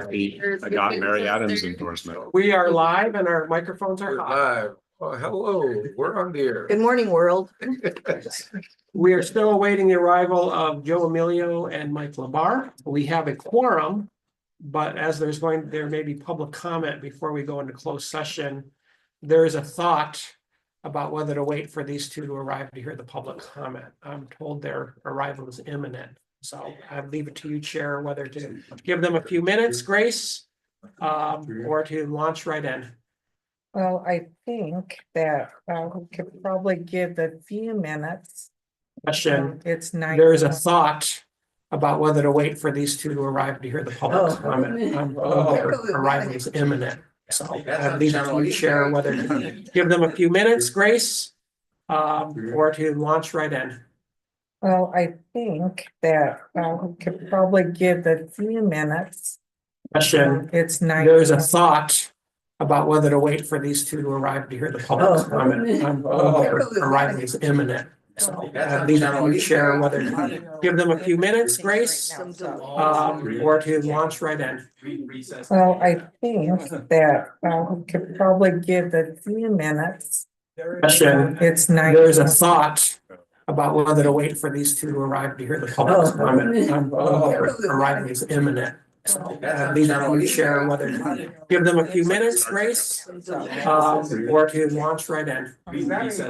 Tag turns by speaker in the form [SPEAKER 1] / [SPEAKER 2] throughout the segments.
[SPEAKER 1] 50. I got Mary Adams' endorsement.
[SPEAKER 2] We are live and our microphones are
[SPEAKER 3] We're
[SPEAKER 2] hot.
[SPEAKER 3] live. Oh, hello, we're on the air.
[SPEAKER 4] Good morning, world.
[SPEAKER 2] We are still awaiting the arrival of Joe Emilio and Mike Labar. We have a quorum, but as there may be public comment before we go into closed session. There is a thought about whether to wait for these two to arrive to hear the public comment. I'm told their arrival is imminent. So I leave it to you, Chair, whether to give them a few minutes grace or to launch right in.
[SPEAKER 4] Well, I think that we could probably give a few minutes.
[SPEAKER 2] Question.
[SPEAKER 4] It's 9.
[SPEAKER 2] There is a thought about whether to wait for these two to arrive to hear the public comment. I'm told their arrival is imminent. So I leave it to you, Chair, whether to give them a few minutes grace or to launch right in.
[SPEAKER 4] Well, I think that we could probably give a few minutes.
[SPEAKER 2] Question.
[SPEAKER 4] It's 9.
[SPEAKER 2] There is a thought about whether to wait for these two to arrive to hear the public comment. I'm told their arrival is imminent. So I leave it to you, Chair, whether to give them a few minutes grace or to launch right in.
[SPEAKER 4] Well, I think that we could probably give a few minutes.
[SPEAKER 2] Question.
[SPEAKER 4] It's 9.
[SPEAKER 2] There is a thought about whether to wait for these two to arrive to hear the public comment. I'm told their arrival is imminent. So I leave it to you, Chair, whether to give them a few minutes grace or to launch right in.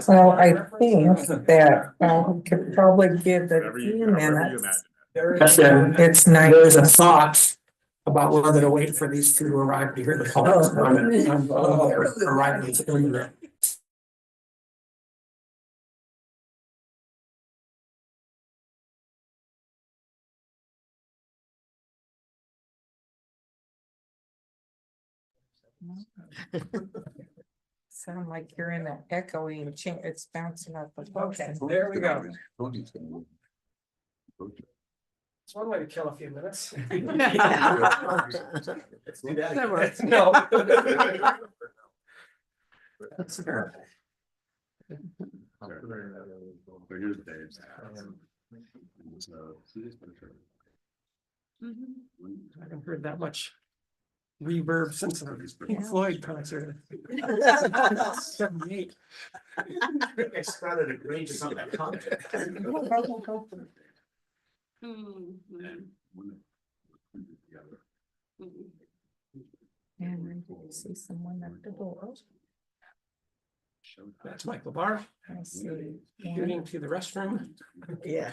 [SPEAKER 4] Well, I think that we could probably give a few minutes.
[SPEAKER 2] Question.
[SPEAKER 4] It's 9.
[SPEAKER 2] There is a thought about whether to wait for these two to arrive to hear the public comment. I'm told their arrival is imminent.
[SPEAKER 4] Sound like you're in an echoing chamber. It's bouncing off the
[SPEAKER 2] Okay,
[SPEAKER 4] phone.
[SPEAKER 2] there we go. It's one way to kill a few minutes. No. I haven't heard that much reverb since the Pink Floyd concert. 78.
[SPEAKER 5] I started agreeing to some of that content.
[SPEAKER 4] And I see someone at the door.
[SPEAKER 2] That's Mike Labar
[SPEAKER 4] I see.
[SPEAKER 2] shooting to the restroom.
[SPEAKER 4] Yeah.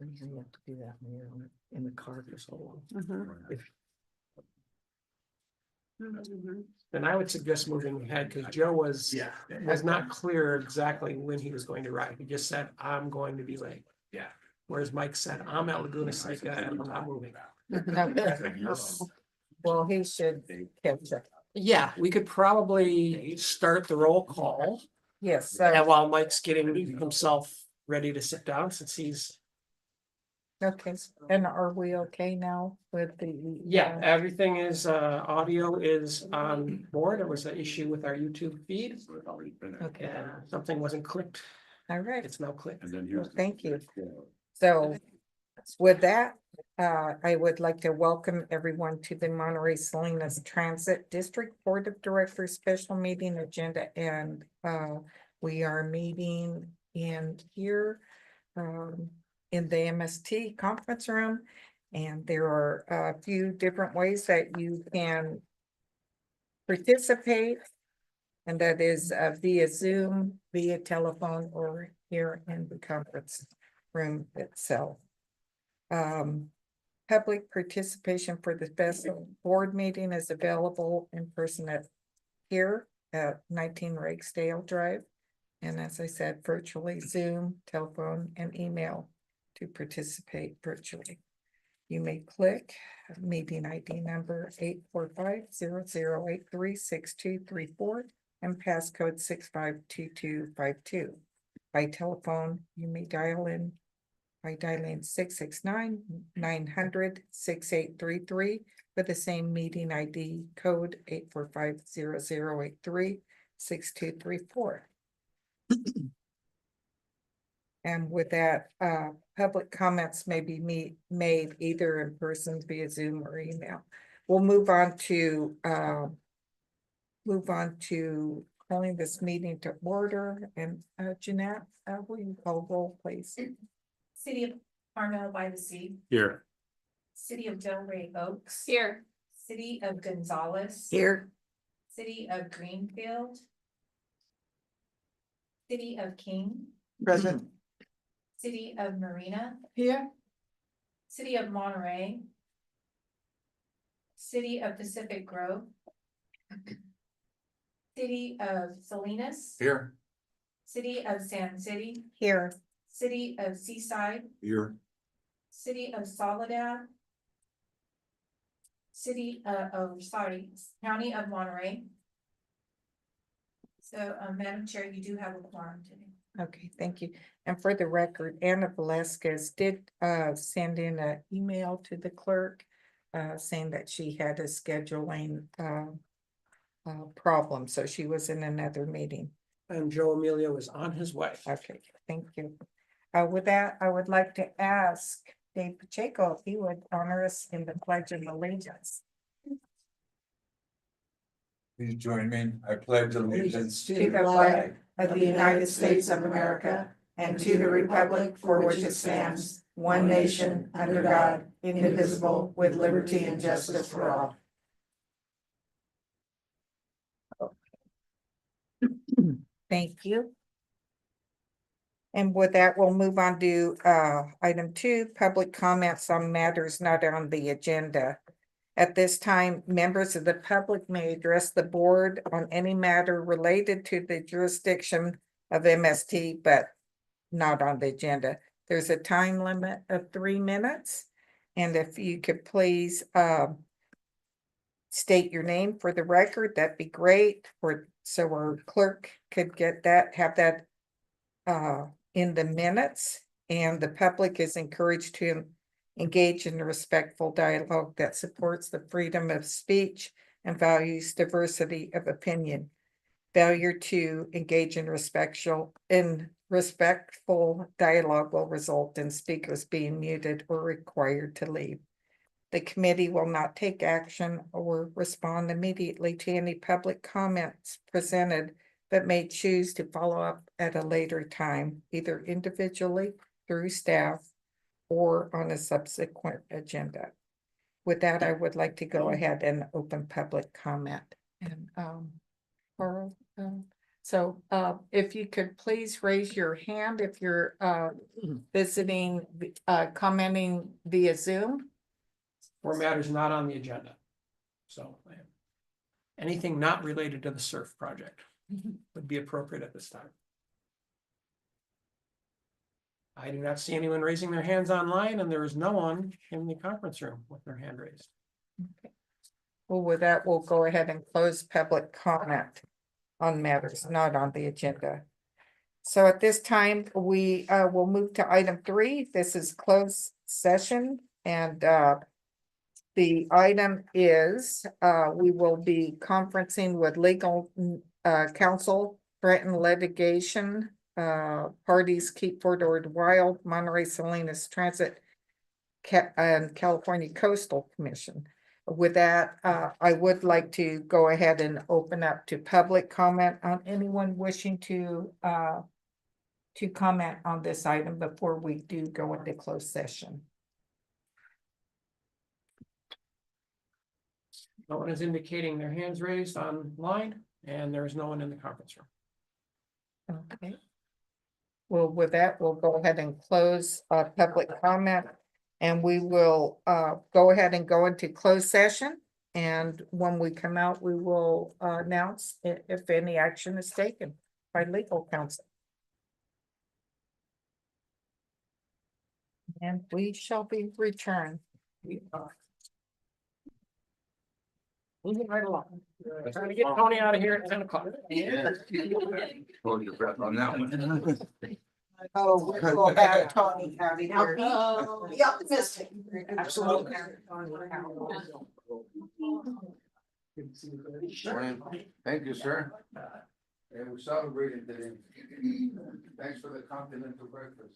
[SPEAKER 4] You have to do that when you're in the car for so long.
[SPEAKER 2] And I would suggest moving ahead because Joe was not clear exactly when he was going to arrive. He just said, I'm going to be late.
[SPEAKER 5] Yeah.
[SPEAKER 2] Whereas Mike said, I'm at Laguna Seca and I'm not moving.
[SPEAKER 4] Well, he should catch up.
[SPEAKER 2] Yeah, we could probably start the roll call.
[SPEAKER 4] Yes,
[SPEAKER 2] And
[SPEAKER 4] so,
[SPEAKER 2] while Mike's getting himself ready to sit down since he's,
[SPEAKER 4] okay, and are we okay now with the?
[SPEAKER 2] yeah, everything is, audio is on board. There was an issue with our YouTube feed.
[SPEAKER 4] Okay,
[SPEAKER 2] And something wasn't clicked.
[SPEAKER 4] all right,
[SPEAKER 2] It's now clicked.
[SPEAKER 4] well, thank you. So with that, I would like to welcome everyone to the Monterey Salinas Transit District Board of Directors Special Meeting Agenda. And we are meeting in here in the MST conference room. And there are a few different ways that you can participate. And that is via Zoom, via telephone, or here in the conference room itself. Public participation for the special board meeting is available in person here at 19 Ragsdale Drive. And as I said, virtually Zoom, telephone, and email to participate virtually. You may click meeting ID number 845-0083-6234 and passcode 652252. By telephone, you may dial in by dialing 669-900-6833 with the same meeting ID code 845-0083-6234. And with that, public comments may be made either in person via Zoom or email. We'll move on to calling this meeting to order. And Jeanette, will you call roll, please?
[SPEAKER 6] City of Carmel by the Sea,
[SPEAKER 1] Here.
[SPEAKER 6] City of Delray Oaks.
[SPEAKER 7] Here.
[SPEAKER 6] City of Gonzales.
[SPEAKER 4] Here.
[SPEAKER 6] City of Greenfield. City of King,
[SPEAKER 2] Present.
[SPEAKER 6] City of Marina,
[SPEAKER 4] Here.
[SPEAKER 6] City of Monterey. City of Pacific Grove. City of Salinas,
[SPEAKER 3] Here.
[SPEAKER 6] City of Sand City,
[SPEAKER 4] Here.
[SPEAKER 6] City of Seaside,
[SPEAKER 3] Here.
[SPEAKER 6] City of Soledad. County of Monterey. So, Madam Chair, you do have a quorum today.
[SPEAKER 4] Okay, thank you. And for the record, Anna Velasquez did send in an email to the clerk saying that she had a scheduling problem, so she was in another meeting.
[SPEAKER 2] And Joe Emilio is on his way.
[SPEAKER 4] Okay, thank you. With that, I would like to ask Dave Pacheco if he would honor us in the Pledge of Allegiance.
[SPEAKER 3] Please join me. I pledge allegiance
[SPEAKER 4] To the flag of the United States of America and to the republic for which it stands, one nation, under God, indivisible, with liberty and justice for all. Thank you. And with that, we'll move on to item 2, public comments on matters not on the agenda. At this time, members of the public may address the board on any matter related to the jurisdiction of MST, but not on the agenda. There's a time limit of 3 minutes. And if you could please state your name for the record, that'd be great. So our clerk could get that, have that in the minutes. And the public is encouraged to engage in a respectful dialogue that supports the freedom of speech and values diversity of opinion. Failure to engage in respectful dialogue will result in speakers being muted or required to leave. The committee will not take action or respond immediately to any public comments presented, but may choose to follow up at a later time, either individually through staff or on a subsequent agenda. With that, I would like to go ahead and open public comment. And Carl, so if you could please raise your hand if you're visiting, commenting via Zoom.
[SPEAKER 2] For matters not on the agenda. So anything not related to the SURF project would be appropriate at this time. I do not see anyone raising their hands online, and there is no one in the conference room with their hand raised.
[SPEAKER 4] Okay. Well, with that, we'll go ahead and close public comment on matters not on the agenda. So at this time, we will move to item 3. This is closed session, and the item is we will be conferencing with legal counsel, threatened litigation, parties Keep Fort Ord Wild, Monterey Salinas Transit, and California Coastal Commission. With that, I would like to go ahead and open up to public comment on anyone wishing to comment on this item before we do go into closed session.
[SPEAKER 2] No one is indicating their hands raised online, and there is no one in the conference room.
[SPEAKER 4] Okay. Well, with that, we'll go ahead and close public comment, and we will go ahead and go into closed session. And when we come out, we will announce if any action is taken by legal counsel. And we shall be returned.
[SPEAKER 2] We are moving right along. Trying to get Tony out of here at 10 o'clock.
[SPEAKER 3] Hold your breath on that one.
[SPEAKER 4] Oh, we'll have Tony out of here.
[SPEAKER 7] Be
[SPEAKER 4] optimistic. Absolutely.
[SPEAKER 3] Thank you, sir. And we celebrated today. Thanks for the continental breakfast.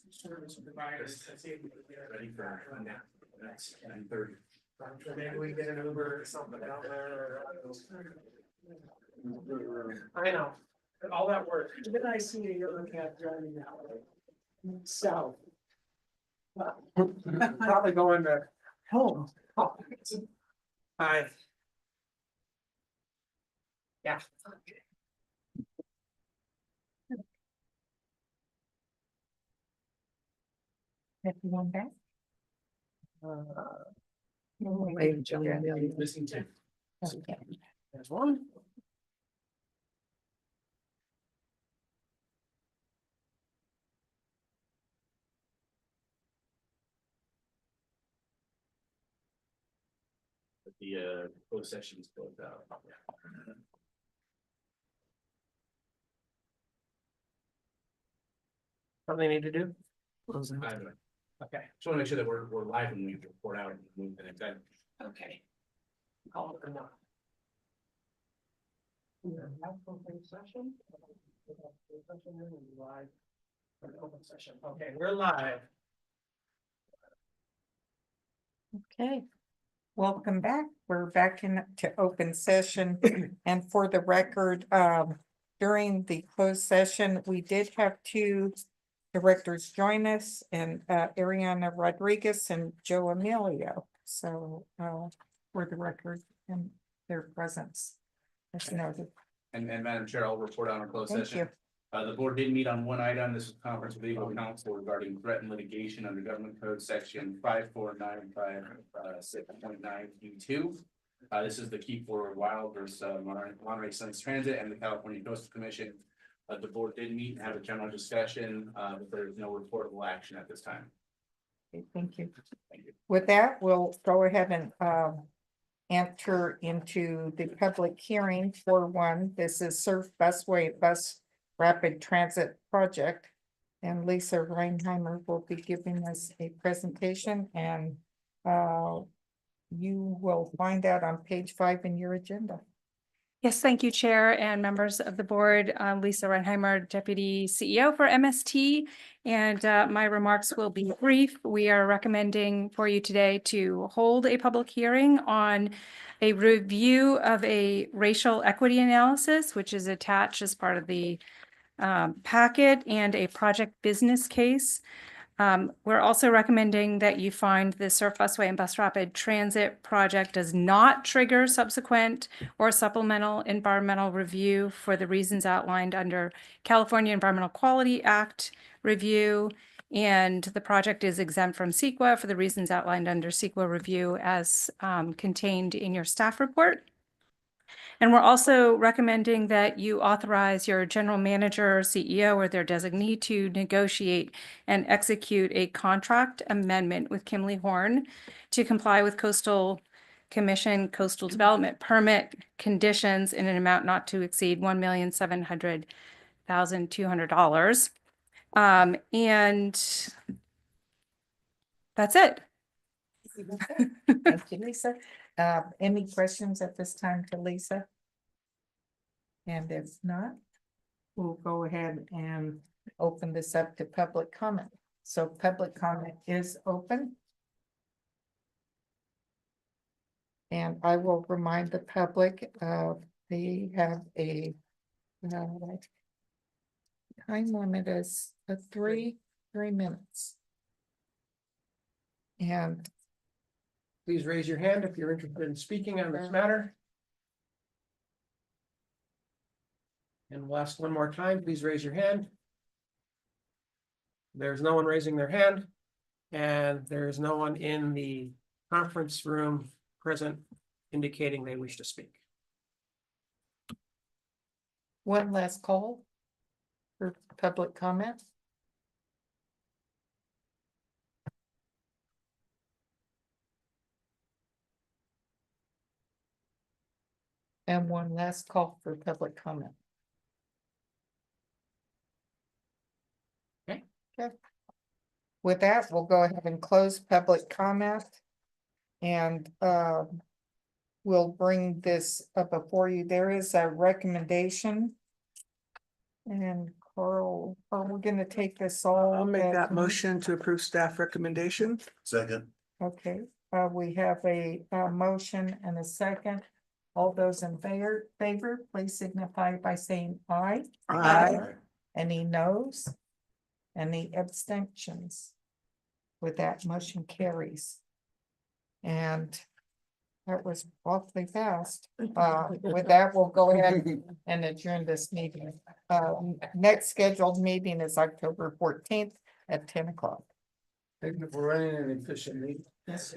[SPEAKER 2] Service providers. Let's see if we can get it.
[SPEAKER 5] Ready for next 9:30.
[SPEAKER 2] Maybe we get an Uber or something down there. I know, all that work. Then I see a other cat driving that way. South. Probably going to home. Hi. Yeah.
[SPEAKER 4] Everyone back?
[SPEAKER 2] Missing two.
[SPEAKER 4] Okay.
[SPEAKER 2] There's one.
[SPEAKER 5] The closed session is closed out.
[SPEAKER 2] Something they need to do?
[SPEAKER 5] I don't know.
[SPEAKER 2] Okay.
[SPEAKER 5] Just want to make sure that we're live when we report out and move the next item.
[SPEAKER 2] Okay. Call it enough. Session. Live. An open session. Okay, we're live.
[SPEAKER 4] Okay, welcome back. We're back into open session. And for the record, during the closed session, we did have two directors join us, and Ariana Rodriguez and Joe Emilio. So for the record and their presence. As noted.
[SPEAKER 5] And Madam Chair, I'll report on our closed
[SPEAKER 4] Thank
[SPEAKER 5] session.
[SPEAKER 4] you.
[SPEAKER 5] The board did meet on one item. This is conference with legal counsel regarding threat and litigation under government code section 5495.6.9E2. This is the Keep Forward Wild versus Monterey Sun's Transit and the California Coastal Commission. The board did meet and have a general discussion, but there is no reportable action at this time.
[SPEAKER 4] Okay, thank you.
[SPEAKER 5] Thank you.
[SPEAKER 4] With that, we'll go ahead and enter into the public hearing for one. This is Surf Busway Bus Rapid Transit Project. And Lisa Reinheimer will be giving us a presentation, and you will find that on page 5 in your agenda.
[SPEAKER 7] Yes, thank you, Chair and members of the board. Lisa Reinheimer, Deputy CEO for MST, and my remarks will be brief. We are recommending for you today to hold a public hearing on a review of a racial equity analysis, which is attached as part of the packet, and a project business case. We're also recommending that you find the Surf Busway and Bus Rapid Transit project does not trigger subsequent or supplemental environmental review for the reasons outlined under California Environmental Quality Act review. And the project is exempt from CEQA for the reasons outlined under CEQA review as contained in your staff report. And we're also recommending that you authorize your general manager, CEO, or their designee to negotiate and execute a contract amendment with Kimley Horn to comply with Coastal Commission coastal development permit conditions in an amount not to exceed $1,700,200. And that's it.
[SPEAKER 4] Thank you, Lisa. Any questions at this time to Lisa? And if not, we'll go ahead and open this up to public comment. So public comment is open. And I will remind the public, they have a time limit is 3 minutes. And
[SPEAKER 2] Please raise your hand if you're interested in speaking on this matter. And we'll ask one more time, please raise your hand. There's no one raising their hand. And there's no one in the conference room present indicating they wish to speak.
[SPEAKER 4] one last call for public comment. And one last call for public comment.
[SPEAKER 2] Okay.
[SPEAKER 4] Okay. With that, we'll go ahead and close public comment. And will bring this up before you. There is a recommendation. And Carl, are we gonna take this all?
[SPEAKER 8] I'll make
[SPEAKER 4] at-
[SPEAKER 8] that motion to approve staff recommendation.
[SPEAKER 1] Second.
[SPEAKER 4] Okay, we have a motion and a second. All those in favor, please signify by saying aye. Any noes? Any abstentions? With that, motion carries. And that was awfully fast. With that, we'll go ahead and adjourn this meeting. Next scheduled meeting is October 14th at 10 o'clock.
[SPEAKER 2] Thank you for running an efficient meeting.
[SPEAKER 4] Yes,